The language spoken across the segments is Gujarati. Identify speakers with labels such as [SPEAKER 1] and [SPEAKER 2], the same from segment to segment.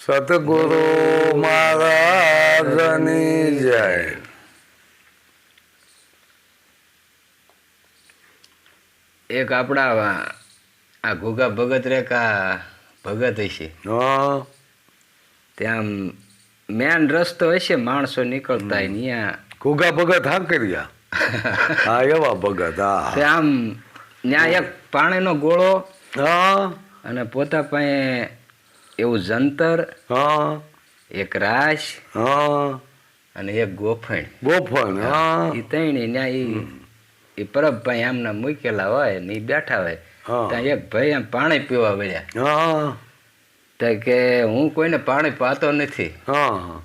[SPEAKER 1] સતગુરુ મહારાજની જય.
[SPEAKER 2] એક આપણા આ ઘોઘા ભગત રે કા ભગત હશે, ત્યાં મેન રસ્તો હશે, માણસો નીકળતા હોય ત્યાં
[SPEAKER 1] ઘોઘા ભગત હા કર્યા. હા એવા ભગત. હા
[SPEAKER 2] આમ ત્યાં એક પાણીનો ગોળો
[SPEAKER 1] હા
[SPEAKER 2] અને પોતા પાસે એવું જંતર,
[SPEAKER 1] હા
[SPEAKER 2] એક રાશ
[SPEAKER 1] હા
[SPEAKER 2] અને એક ગોફણ.
[SPEAKER 1] ગોફણ. હા
[SPEAKER 2] એ ત્રણે ત્યાં એ પરબભાઈ આમના મૂકેલા હોય ને એ બેઠા હોય. ત્યાં એક ભાઈ આમ પાણી પીવા વળ્યા.
[SPEAKER 1] હા
[SPEAKER 2] તો કે હું કોઈને પાણી પાતો નથી,
[SPEAKER 1] હા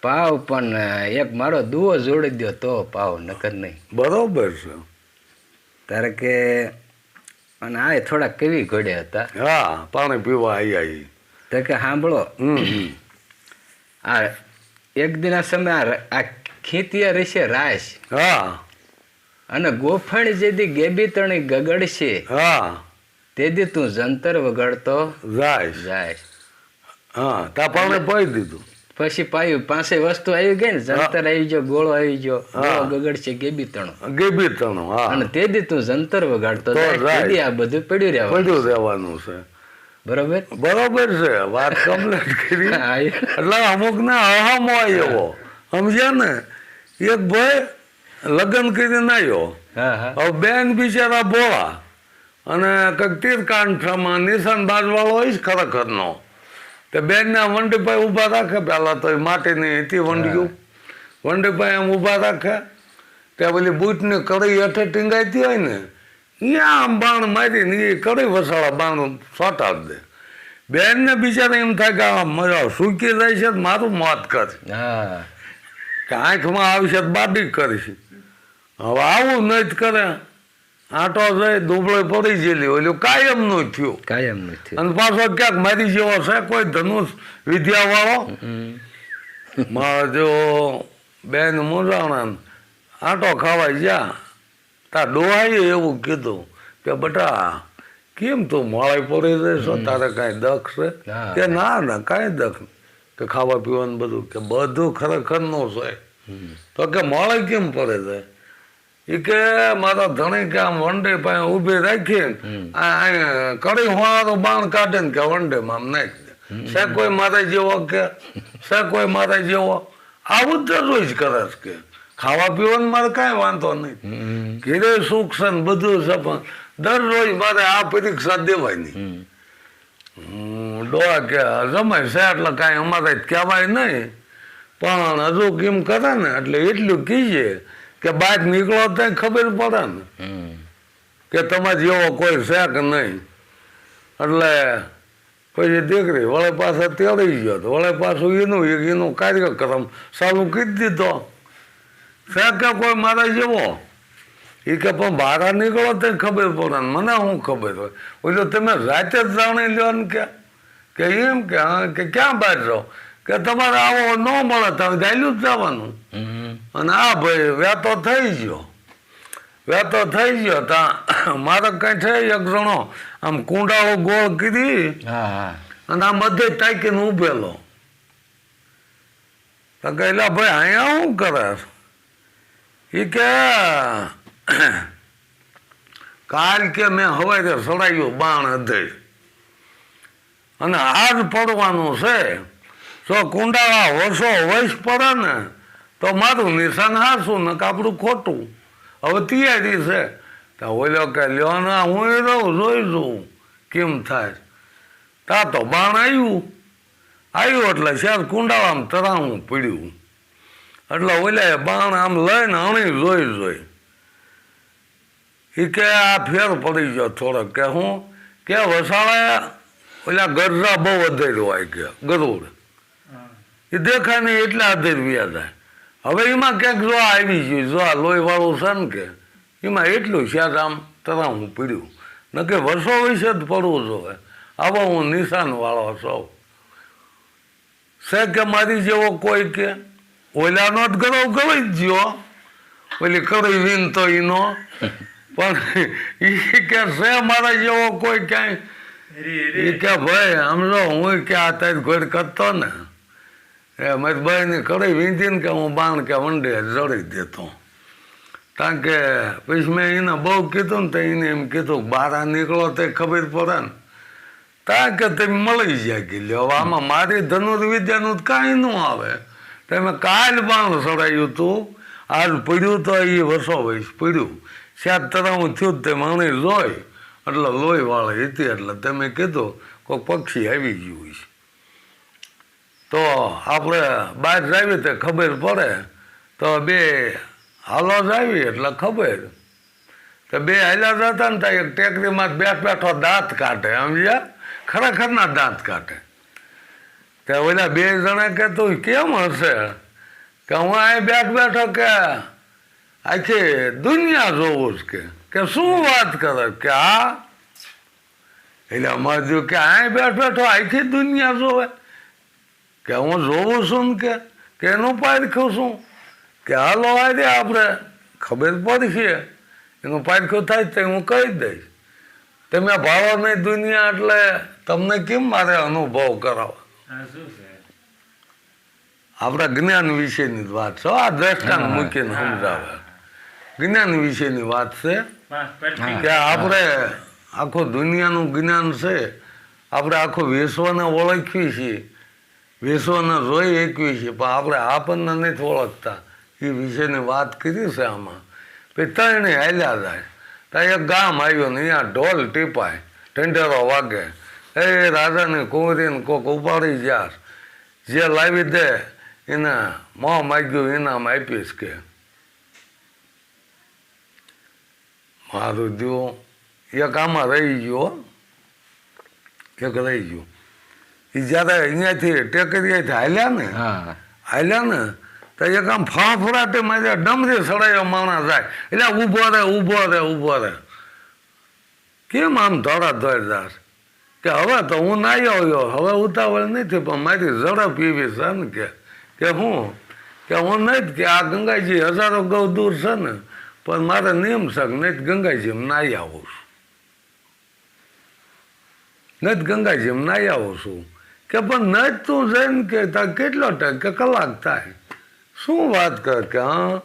[SPEAKER 2] પાવ પણ એક મારો દુવો જોડી દો તો પાવ, નકર નહીં.
[SPEAKER 1] બરોબર છે.
[SPEAKER 2] તારે કે અને આ થોડા કવિ ઘોડ્યા હતા.
[SPEAKER 1] હા પાણી પીવા આવી.
[SPEAKER 2] તો કે સાંભળો, આ એક દિન આ સમય આ ખેતીયા રહેશે રાશ,
[SPEAKER 1] હા
[SPEAKER 2] અને ગોફણ જેદી ગેબી તણી ગગડશે,
[SPEAKER 1] હા
[SPEAKER 2] તેદી તું જંતર વગાડતો
[SPEAKER 1] જાય.
[SPEAKER 2] જાય.
[SPEAKER 1] હા તા પાણી પાઈ દીધું.
[SPEAKER 2] પછી પાયું પાસે વસ્તુ આવી ગઈ ને, જંતર આવી ગયો, ગોળો આવી ગયો, ગોળો ગગડશે ગેબી તણો.
[SPEAKER 1] ગેબી તણો. હા
[SPEAKER 2] અને તેદી તું જંતર વગાડતો જાય, તેદી આ બધું પડ્યું
[SPEAKER 1] રહેવાનું છે.
[SPEAKER 2] બરોબર
[SPEAKER 1] બરોબર છે. વાત કમ્પ્લીટ કરી. એટલે અમુક ને અહમ હોય એવો, સમજ્યા ને. એક ભાઈ લગ્ન કરીને આવ્યો, હવે બેન બિચારા ભોળા અને કંઈક તીરકાંઠામાં નિશાન બાજવાળો હોય ખરેખર નો. તે બેન ને વંડીભાઈ ઊભા રાખે. પેલા તો માટીની હતી વંડિયું. વંડીભાઈ એમ ઊભા રાખે. ત્યાં પેલી બૂટની કડી હેઠે ટીંગાઈતી હોય ને, ત્યાં આમ બાણ મારીને એ કડી વસાળા બાણ સોટા દે. બેન ને બિચારા એમ થાય કે આ મજા સૂકી જાય છે, મારું મોત કર કે આંખમાં આવશે બાડી કરીશ. હવે આવું નહીં કરે, આંટો જાય દુબળો પડી ગયેલી, ઓલું કાયમ નું થયું.
[SPEAKER 2] કાયમ નથી.
[SPEAKER 1] અને પાછો ક્યાંક મારી જેવો છે કોઈ ધનુષ વિદ્યા વાળો. મારા જો બેન મુંજાણા આંટો ખાવા જ્યાં, તાર ડોહાએ એવું કીધું કે બેટા કેમ તું મોળાઈ પડી રહેશો, તારે કાંઈ દખ છે? કે ના ના કાંઈ દખ. કે ખાવા પીવાનું બધું, કે બધું ખરેખરનું છે. તો કે મોળાઈ કેમ પડે છે? એ કે મારા ધણી કે આમ વંડે પાસે ઊભી રાખી કડી હોવાનો બાણ કાઢે ને કે વંડેમાં આમ નાખી દે. છે કોઈ મારા જેવો કે છે કોઈ મારા જેવો? આવું જ દરરોજ કરે છે. કે ખાવા પીવાનું મારે કાંઈ વાંધો નહીં, ઘીરે સુખ છે ને બધું છે, પણ દરરોજ મારે આ પરીક્ષા દેવાય નહીં. ડોહા કે જમાય છે એટલે કાંઈ અમારે કહેવાય નહીં, પણ હજુ કેમ કરે ને એટલે એટલું કહીએ કે બહાર નીકળો ત્યાં ખબર પડે ને કે તમારે જેવો કોઈ છે કે નહીં. એટલે પછી દીકરી વળે પાછા તેડી ગયો, તો વળે પાછું એનું કાર્યક્રમ ચાલુ કરી દીધો. છે કે કોઈ મારા જેવો? એ કે પણ બહાર નીકળો ત્યાં ખબર પડે ને મને શું ખબર હોય? ઓલો તમે રાતે જ જાણી લો ને કે એમ કે હા કે ક્યાં બહાર જાઓ? કે તમારે આવો ન મળે તમે ગાયલું જ જવાનું. અને આ ભાઈ વ્યાતો થઈ ગયો ત્યાં મારે કઈ છે એક જણો આમ કુંડાળો ગોળ કીધી અને આ બધે ટાંકીને ઉભેલો. તો કહેલા ભાઈ અહીંયા શું કરે? એ કે કાલ કે મેં હવારે સડાયું બાણ અધે અને આજ પડવાનું છે. જો કુંડાળા વર્ષો વયસ પડે ને તો મારું નિશાન હારશું ને આપણું ખોટું. હવે તૈયારી છે. તો ઓલો કે લ્યો ના હું રહું જોઈ જોઉં કેમ થાય. તા તો બાણ આવ્યું એટલે શેર કુંડાળામાં તરાવું પડ્યું. એટલે ઓલા બાણ આમ લઈને અણી જોઈ એ કે આ ફેર પડી ગયો થોડોક. કે હું કે વસાળે ઓલા ગરજા બહુ અધેર્યો હોય કે ગરુડ એ દેખાય નહીં એટલે અધેરવ્યા જાય. હવે એમાં ક્યાંક જો આવી ગયું, જો આ લોહી વાળું છે ને કે એમાં એટલું શાક આમ તરાવું પીડ્યું ન કે વર્ષો વિશે જ પડવું જોઈએ. આવો હું નિશાન વાળો સૌ છે કે મારી જેવો કોઈ કે ઓલાનો જ ગરવ ગવાઈ જ ગયો, ઓલી કડી વીનતો એનો. પણ એ કે છે મારા જેવો કોઈ ક્યાંય એ કે ભાઈ સમજો હું કે આ તારી ઘોડ કરતો ને એ મારી બાઈને કડી વીંધીને કે હું બાણ કે વંડે જડી દેતો. કારણ કે પછી મેં એને બહુ કીધું ને તો એને એમ કીધું બહાર નીકળો તે ખબર પડે ને ત્યાં કે તમે મળી જાય કે લ્યો હવે આમાં મારી ધનુર્વિદ્યાનું કાંઈ ન આવે. તમે કાલ બાણ ચડાયું હતું આજ પડ્યું તો એ વર્ષો વયસ પડ્યું 7 તરાવું થયું તે માણી જોઈ એટલે લોહી વાળી હતી એટલે તમે કીધું કોઈ પક્ષી આવી ગયું છે તો આપણે બહાર જાવી તે ખબર પડે તો બે હાલો જ આવી એટલે ખબર તો બે હાલ્યા જતા ને ત્યાં એક ટેકરીમાં બેઠો દાંત કાઢે સમજ્યા ખરેખરના દાંત કાઢે તે ઓલા 2 જણા કે તું કેમ હશે કે હું અહીં બેઠો કે આખી દુનિયા જોવું જ કે શું વાત કરે કે હા એટલે અમારે જો કે અહીં બેઠો આખી દુનિયા જોવે કે હું જોઉં છું ને કે એનું પારખું છું કે હાલો આજે આપણે ખબર પડશે એનું પારખું થાય તો હું કહી દઈશ. તમે ભાવો નહીં દુનિયા એટલે તમને કેમ મારે અનુભવ કરાવો. આપણા જ્ઞાન વિશેની જ વાત છે. આ દ્રષ્ટાંત મૂકીને સમજાવે જ્ઞાન વિશેની વાત છે કે આપણે આખું દુનિયાનું જ્ઞાન છે. આપણે આખું વિશ્વને ઓળખીએ છીએ વિશ્વને જોઈ એકવી છીએ પણ આપણે આપણને નથી ઓળખતા એ વિશેની વાત કરી છે આમાં. પછી ત્રણે હાલ્યા જાય ત્યાં એક ગામ આવ્યું ને અહીંયા ઢોલ ટીપાય ઢંઢેરો વાગે એ રાજાની કુંવરીને કોક ઉપાડી જાય જે લાવી દે એને મોં માગ્યું ઇનામ આપીશ કે મારું દ્યું એક આમાં રહી ગયો એક રહી ગયું એ જ્યારે અહીંયાથી ટેકરીએથી હાલ્યા ને તો એક આમ ફાફડાટે મારે ડમરી સડાયો માણસ જાય એટલે ઊભો રહે કેમ આમ ધોળા ધોળ જાશ કે હવે તો હું નાઈ આવ્યો હવે ઉતાવળ નથી પણ મારી ઝડપ એવી છે ને કે હું નહીં કે આ ગંગાજી હજારો ગૌ દૂર છે ને પણ મારે નિયમ છે કે નહીં ગંગાજી નાઈ આવું છું કે પણ નહીં તું જઈને કે તાર કેટલો ટાઈમ કે કલાક થાય શું વાત કર કે હા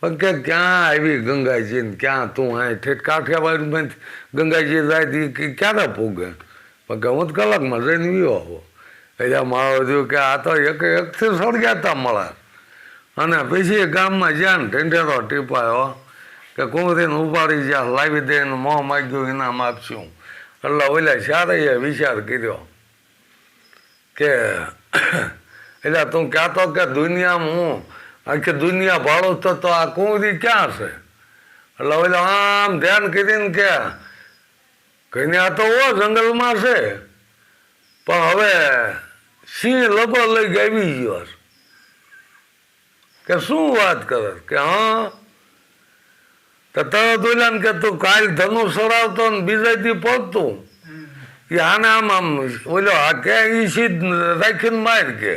[SPEAKER 1] પણ કે ક્યાં આવી ગંગાજી ને ક્યાં તું અહીં ઠેઠ કાઠિયાવાડ ગંગાજી જાય ક્યારે પૂગે પણ કે હું જ કલાકમાં જઈને વિયો આવો એટલે મારો થયું કે આ તો એકથી સળગ્યા હતા મળે અને પછી ગામમાં જ્યાં ને ઢંઢેરો ટીપાયો કે કુંવરીને ઉપાડી જ્યાં લાવી દે એને મોં માગ્યું ઇનામ આપશું એટલે ઓલા સારાએ વિચાર કર્યો કે એટલે તું કહેતો કે દુનિયામાં હું આખી દુનિયા ભાડું તો આ કુંવરી ક્યાં છે એટલે ઓલા આમ ધ્યાન કરીને કે કહીને આ તો જંગલમાં છે પણ હવે સિંહ લગો લઈ આવી ગયો કે શું વાત કરે કે હા તો તરત ઓલાને કે તું કાલ ધનુષ સડાવતો ને બીજા દી પહોંચતું કે આને આમ ઓલો આ કે ઈ સીધ રાખીને માર કે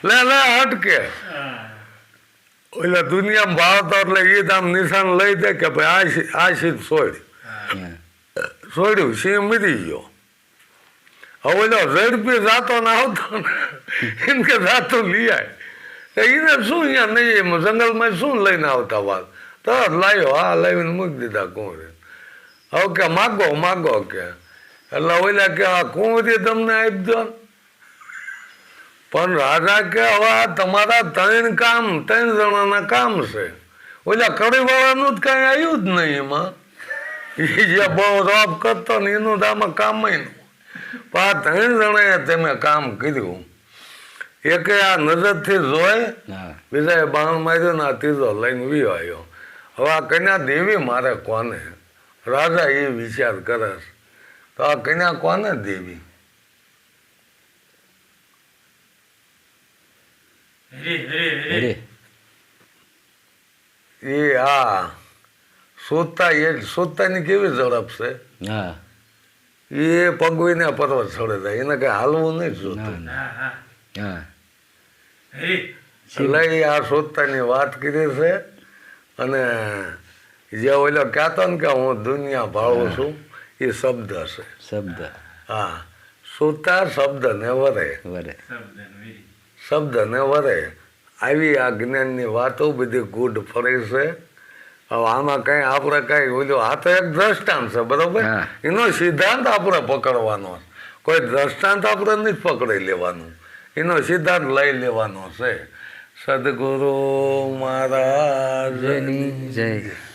[SPEAKER 1] લે હટકે ઓલા દુનિયામાં ભાવતો એટલે એ આમ નિશાન લઈ દે કે ભાઈ આ સીધ છોડ્યું સિંહ મરી ગયો. હવે ઓલો ઝડપી જાતો ને આવતો ને એમ કે જાતો લઈ આય એને શું અહીંયા નહીં એમ જંગલમાં શું લઈને આવતા વાત તરત લાવ્યો હા લાવીને મૂકી દીધા કુંવરી. હવે કે માગો કે એટલે ઓલા કે આ કુંવરી તમને આપી દો પણ રાજા કે હવે આ તમારા 3 જણાના કામ છે ઓલા કડીવાળાનું જ કાંઈ આવ્યું જ નહીં એમાં એ જે બહુ રોપ કરતો ને એનું તો આમાં કામ પણ આ 3 જણાએ તમે કામ કર્યું. એકે આ નજરથી જોઈ બીજાએ બાણ માર્યો ને આ ત્રીજો લઈને વી આવ્યો. હવે આ કન્યા દેવી મારે કોને રાજા એ વિચાર કરે તો આ કન્યા કોને દેવી એ આ સોતાની કેવી ઝડપ છે એ પગવીને પર્વત ચડે જાય એને કઈ હાલવું નહીં જોતું એટલે આ સોતાની વાત કરી છે અને જે ઓલો કહેતો ને કે હું દુનિયા ભાળું છું એ શબ્દ છે.
[SPEAKER 2] શબ્દ
[SPEAKER 1] હા, સુતાર શબ્દ ને વરે,
[SPEAKER 2] વરે.
[SPEAKER 1] શબ્દ ને વરે. આવી આ જ્ઞાનની વાતો બધી ગુડ ફરે છે. હવે આમાં કઈ આપણે કઈ ઓલું આ તો એક દ્રષ્ટાંત છે, બરોબર.
[SPEAKER 2] હા.
[SPEAKER 1] એનો સિદ્ધાંત આપણે પકડવાનો છે. કોઈ દ્રષ્ટાંત આપણે નથી પકડી લેવાનું, એનો સિદ્ધાંત લઈ લેવાનો છે. સદગુરુ મહારાજ
[SPEAKER 2] જયની જય.